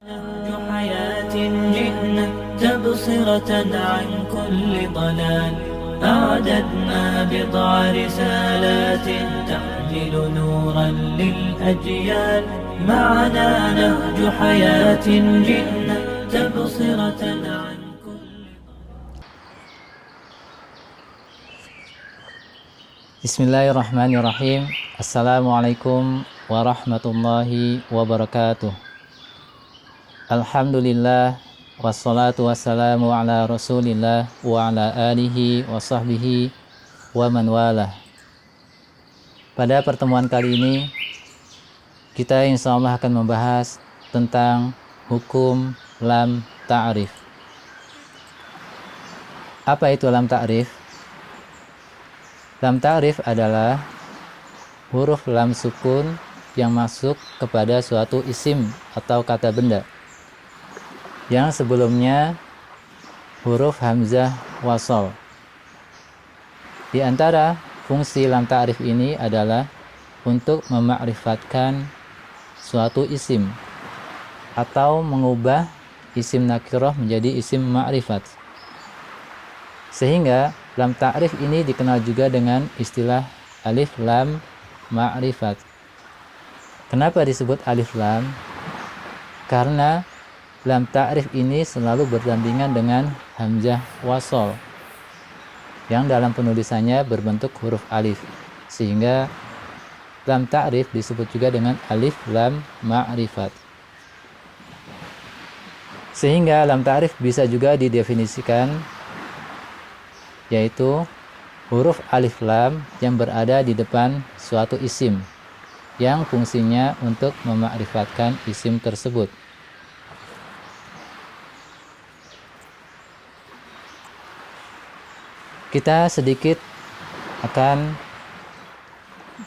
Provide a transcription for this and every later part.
نهج حياة جئنا تبصرة عن كل ضلال أعددنا بضع رسالات تحمل نورا للأجيال معنا نهج حياة جئنا تبصرة عن كل Bismillahirrahmanirrahim. Assalamualaikum warahmatullahi wabarakatuh. Alhamdulillah, wassalatu wassalamu ala rasulillah wa ala alihi wa sahbihi wa man walah. Pada pertemuan kali ini kita insyaallah akan membahas tentang hukum lam ta'rif. Apa itu lam ta'rif? Lam ta'rif adalah huruf lam sukun yang masuk kepada suatu isim atau kata benda yang sebelumnya huruf hamzah wasal. Di antara fungsi lam ta'rif ini adalah untuk memakrifatkan suatu isim atau mengubah isim nakirah menjadi isim ma'rifat. Sehingga lam ta'rif ini dikenal juga dengan istilah alif lam ma'rifat. Kenapa disebut alif lam? Karena lam ta'rif ini selalu berdampingan dengan hamzah wasal yang dalam penulisannya berbentuk huruf alif, sehingga lam ta'rif disebut juga dengan alif lam ma'rifat. Sehingga lam ta'rif bisa juga didefinisikan yaitu huruf alif lam yang berada di depan suatu isim yang fungsinya untuk memakrifatkan isim tersebut. Kita sedikit akan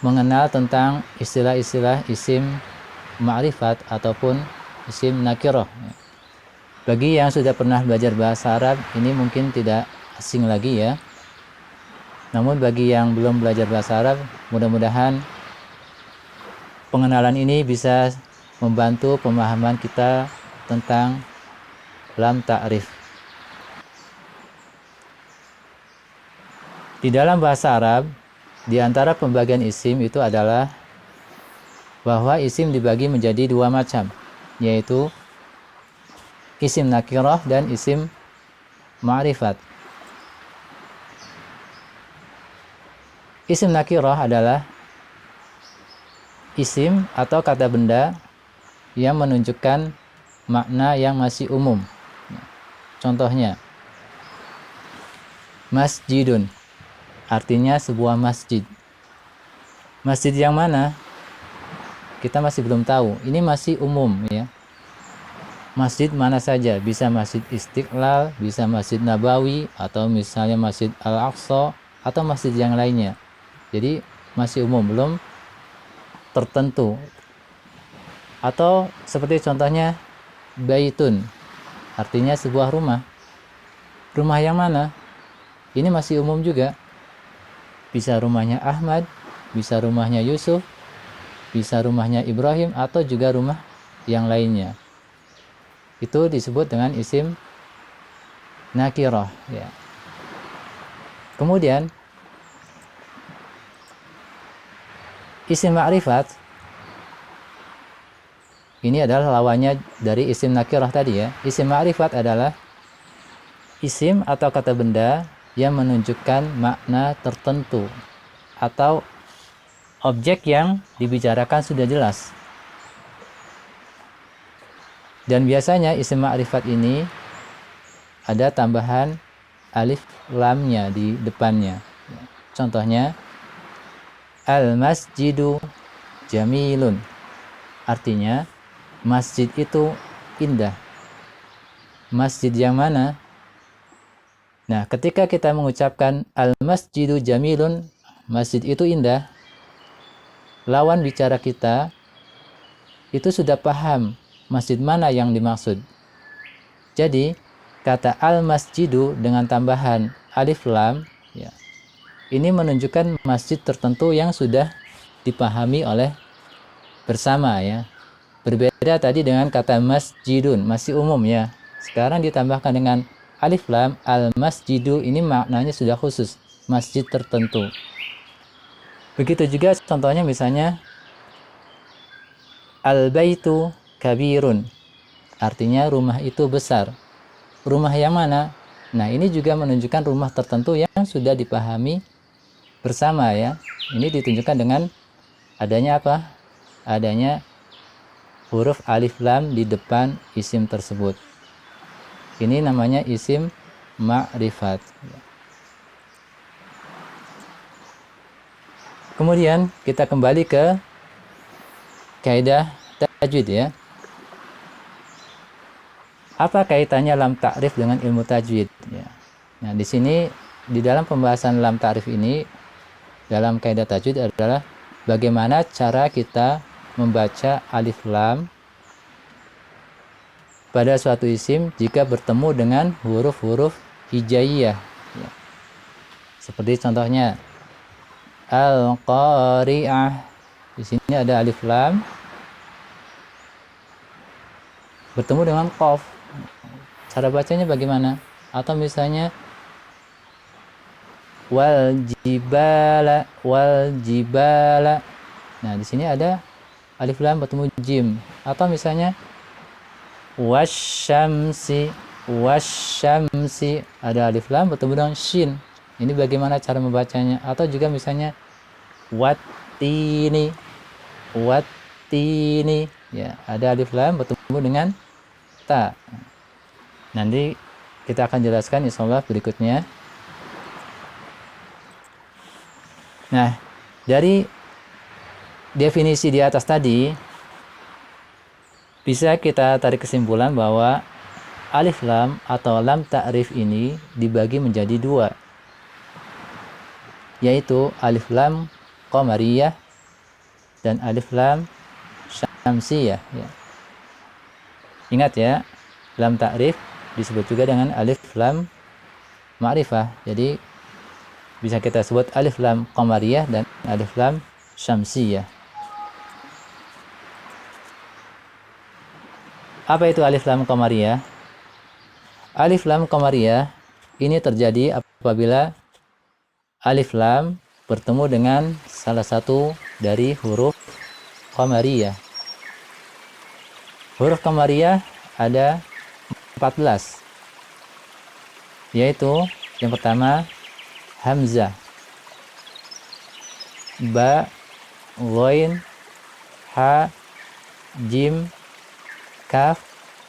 mengenal tentang istilah-istilah isim ma'rifat ataupun isim nakirah. Bagi yang sudah pernah belajar bahasa Arab, ini mungkin tidak asing lagi ya. Namun bagi yang belum belajar bahasa Arab, mudah-mudahan pengenalan ini bisa membantu pemahaman kita tentang lam ta'rif. Di dalam bahasa Arab, di antara pembagian isim itu adalah bahwa isim dibagi menjadi dua macam, yaitu isim nakirah dan isim ma'rifat. Isim nakirah adalah isim atau kata benda yang menunjukkan makna yang masih umum. Contohnya, masjidun, artinya sebuah masjid. Masjid yang mana? Kita masih belum tahu. Ini masih umum ya. Masjid mana saja, bisa Masjid Istiqlal, bisa Masjid Nabawi, atau misalnya Masjid Al-Aqsa, atau masjid yang lainnya. Jadi masih umum, belum tertentu. Atau seperti contohnya baitun, artinya sebuah rumah. Rumah yang mana? Ini masih umum juga. Bisa rumahnya Ahmad, bisa rumahnya Yusuf, bisa rumahnya Ibrahim, atau juga rumah yang lainnya. Itu disebut dengan isim nakirah ya. Kemudian isim ma'rifat ini adalah lawannya dari isim nakirah tadi ya. Isim ma'rifat adalah isim atau kata benda yang menunjukkan makna tertentu atau objek yang dibicarakan sudah jelas. Dan biasanya isim ma'rifat ini ada tambahan alif lamnya di depannya. Contohnya, al-masjidu jamilun, artinya masjid itu indah. Masjid yang mana? Nah, ketika kita mengucapkan al-masjidu jamilun, masjid itu indah, lawan bicara kita itu sudah paham masjid mana yang dimaksud. Jadi, kata al-masjidu dengan tambahan alif lam ya, ini menunjukkan masjid tertentu yang sudah dipahami oleh bersama ya. Berbeda Beda tadi dengan kata masjidun, masih umum ya. Sekarang ditambahkan dengan alif lam, al masjidu, ini maknanya sudah khusus, masjid tertentu. Begitu juga contohnya misalnya al baitu kabirun, artinya rumah itu besar. Rumah yang mana? Nah, ini juga menunjukkan rumah tertentu yang sudah dipahami bersama ya. Ini ditunjukkan dengan adanya apa? Adanya huruf alif lam di depan isim tersebut. Ini namanya isim ma'rifat. Kemudian kita kembali ke kaidah tajwid ya. Apa kaitannya lam ta'rif dengan ilmu tajwid ya? Nah, di sini di dalam pembahasan lam ta'rif ini dalam kaidah tajwid adalah bagaimana cara kita membaca alif lam pada suatu isim jika bertemu dengan huruf-huruf hijaiyah ya. Seperti contohnya al-qari'ah, di sini ada alif lam bertemu dengan qaf. Cara bacanya bagaimana? Atau misalnya wal jibala, wal jibala. Nah, di sini ada alif lam bertemu jim. Atau misalnya wasyamsi, wasyamsi, ada alif lam bertemu dengan shin. Ini bagaimana cara membacanya? Atau juga misalnya wattini, wattini, ya, ada alif lam bertemu dengan ta. Nanti kita akan jelaskan insyaallah berikutnya. Nah, dari definisi di atas tadi bisa kita tarik kesimpulan bahwa alif lam atau lam ta'rif ini dibagi menjadi dua, yaitu alif lam qamariyah dan alif lam syamsiyah ya. Ingat ya, lam ta'rif disebut juga dengan alif lam ma'rifah. Jadi bisa kita sebut alif lam qamariyah dan alif lam syamsiyah. Apa itu alif lam qamariyah? Alif lam qamariyah ini terjadi apabila alif lam bertemu dengan salah satu dari huruf qamariyah. Huruf qamariyah ada 14, yaitu yang pertama hamzah, ba, ghain, ha, jim, kaf,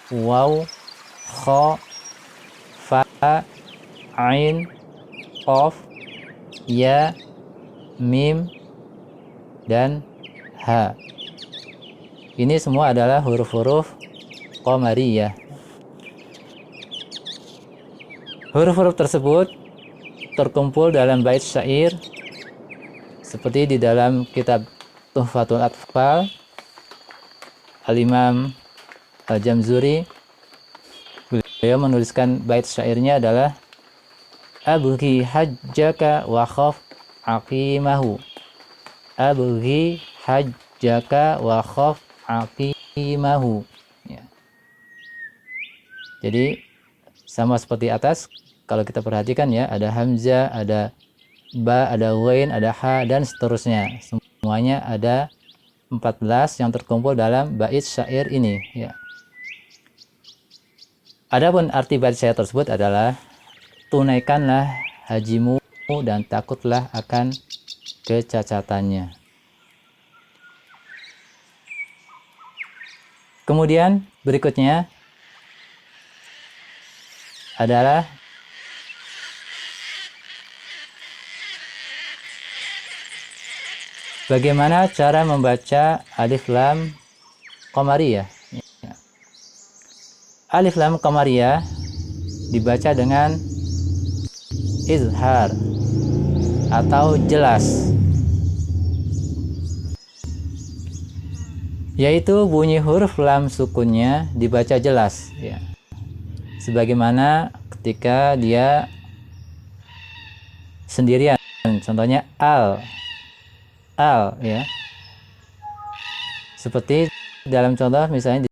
waw, kha, fa, ain, qaf, ya, mim, dan ha. Ini semua adalah huruf-huruf qamariyah. Huruf-huruf tersebut terkumpul dalam bait syair seperti di dalam kitab Tuhfatul Atfal Al-Imam Al-Jamzuri. Beliau menuliskan bait syairnya adalah abghi hajjaka wa khaf aqimahu, abghi hajjaka wa khaf aqimahu ya. Jadi sama seperti atas, kalau kita perhatikan ya, ada hamzah, ada ba, ada ghain, ada ha, dan seterusnya. Semuanya ada 14 yang terkumpul dalam bait syair ini ya. Adapun arti bait syair tersebut adalah tunaikanlah hajimu dan takutlah akan kecacatannya. Kemudian berikutnya adalah bagaimana cara membaca alif lam qamariyah. Alif lam qamariyah dibaca dengan izhar atau jelas, yaitu bunyi huruf lam sukunnya dibaca jelas ya. Sebagaimana ketika dia sendirian, contohnya al ya, seperti dalam contoh misalnya